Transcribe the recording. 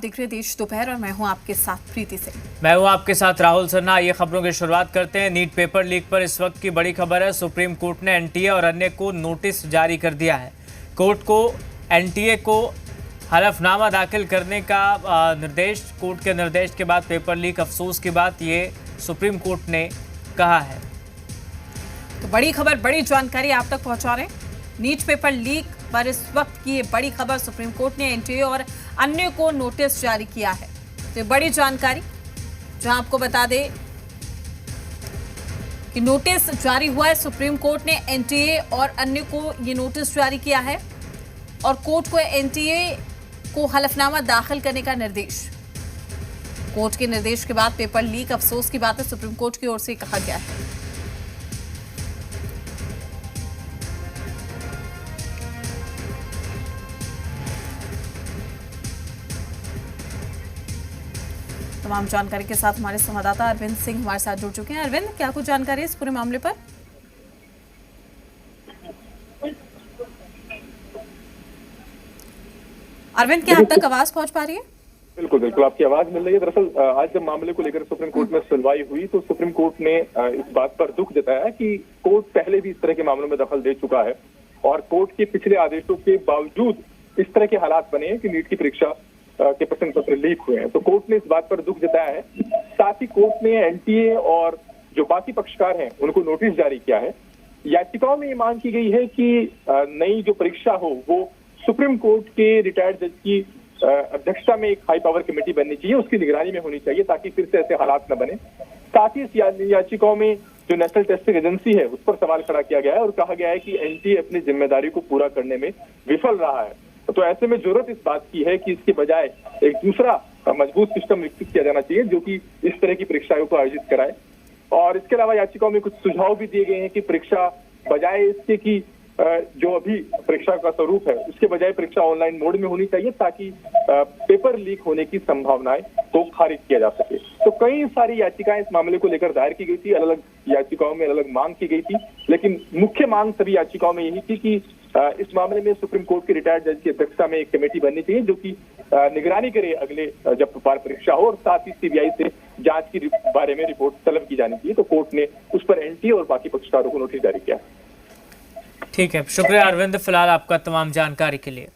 देख रहे देश दोपहर और मैं हूं आपके साथ प्रीति से। मैं हूं आपके साथ राहुल सरना। ये खबरों की शुरुआत करते हैं। नीट पेपर लीक पर इस वक्त की बड़ी खबर है। सुप्रीम कोर्ट ने एनटीए और अन्य को नोटिस जारी कर दिया है। कोर्ट को एनटीए को हलफनामा दाखिल करने का निर्देश, कोर्ट के निर्देश के बाद पेपर लीक अफसोस की बात, ये सुप्रीम कोर्ट ने कहा है। तो बड़ी खबर, बड़ी जानकारी आप तक पहुंचा रहे हैं। नीट पेपर लीक पर इस वक्त की ये बड़ी खबर, सुप्रीम कोर्ट ने एनटीए और अन्य को नोटिस जारी किया है। तो बड़ी जानकारी जहां आपको बता दें कि नोटिस जारी हुआ है। सुप्रीम कोर्ट ने एनटीए और अन्य को ये नोटिस जारी किया है और कोर्ट को एनटीए को हलफनामा दाखिल करने का निर्देश। कोर्ट के निर्देश के बाद पेपर लीक अफसोस की बात है, सुप्रीम कोर्ट की ओर से कहा गया है। तमाम जानकारी के साथ हमारे संवाददाता अरविंद सिंह हमारे साथ जुड़ चुके हैं। अरविंद, क्या कुछ जानकारी है इस पूरे मामले पर? अरविंद, क्या अब तक आवाज पहुंच पा रही है? बिल्कुल बिल्कुल, आपकी आवाज मिल रही है। दरअसल आज जब मामले को लेकर सुप्रीम कोर्ट में सुनवाई हुई तो सुप्रीम कोर्ट ने इस बात पर दुख जताया कि कोर्ट पहले भी इस तरह के मामलों में दखल दे चुका है और कोर्ट के पिछले आदेशों के बावजूद इस तरह के हालात बने हैं कि नीट की परीक्षा के प्रश्न पत्र लीक हुए हैं। तो कोर्ट ने इस बात पर दुख जताया है। साथ ही कोर्ट ने एनटीए और जो बाकी पक्षकार हैं उनको नोटिस जारी किया है। याचिकाओं में ये मांग की गई है कि नई जो परीक्षा हो वो सुप्रीम कोर्ट के रिटायर्ड जज की अध्यक्षता में एक हाई पावर कमेटी बननी चाहिए, उसकी निगरानी में होनी चाहिए ताकि फिर से ऐसे हालात न बने। साथ ही इस याचिकाओं में जो नेशनल टेस्टिंग एजेंसी है उस पर सवाल खड़ा किया गया है और कहा गया है कि एनटीए अपनी जिम्मेदारी को पूरा करने में विफल रहा है। तो ऐसे में जरूरत इस बात की है कि इसके बजाय एक दूसरा मजबूत सिस्टम विकसित किया जाना चाहिए जो कि इस तरह की परीक्षाओं को आयोजित कराए। और इसके अलावा याचिकाओं में कुछ सुझाव भी दिए गए हैं कि परीक्षा बजाय इसके कि जो अभी परीक्षा का स्वरूप है उसके बजाय परीक्षा ऑनलाइन मोड में होनी चाहिए ताकि पेपर लीक होने की संभावनाएं को खारिज किया जा सके। तो कई सारी याचिकाएं इस मामले को लेकर दायर की गई थी, अलग अलग याचिकाओं में अलग अलग मांग की गई थी, लेकिन मुख्य मांग सभी याचिकाओं में यही थी कि इस मामले में सुप्रीम कोर्ट के रिटायर्ड जज की अध्यक्षता में एक कमेटी बननी चाहिए जो कि निगरानी करे अगले जब बार परीक्षा हो, और साथ ही सीबीआई से जांच के बारे में रिपोर्ट तलब की जानी चाहिए। तो कोर्ट ने उस पर एनटीए और बाकी पक्षकारों को नोटिस जारी किया। ठीक है, शुक्रिया अरविंद फिलहाल आपका तमाम जानकारी के लिए।